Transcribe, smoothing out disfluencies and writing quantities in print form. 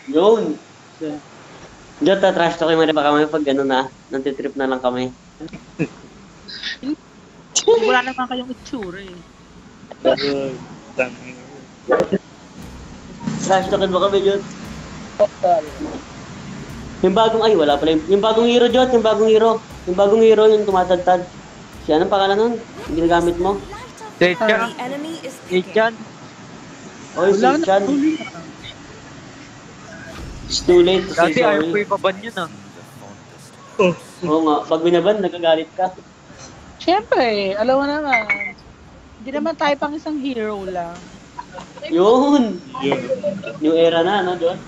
Yun. Diyan, trash talk mo na ba kami pag gano'n na? Nantitrip na lang kami. Wala naman kayong itsura eh. Trash talkin mo kami, Jot. Yung bagong, ay, wala pala. Yung bagong hero, Jot. Yung bagong hero. Yung bagong hero, yung tumatagtad. Si anong pangalan nun? Yung ginagamit mo? Sechan. Sechan. Oy, si Chan. It's too late to say Dati ayaw ko sorry. ipaban yun ah. Oo nga, pag binaban, nagagalit ka. Siyempre, alam mo naman. Hindi naman tayo pang isang hero lang. Yun! New era na, no, Jot?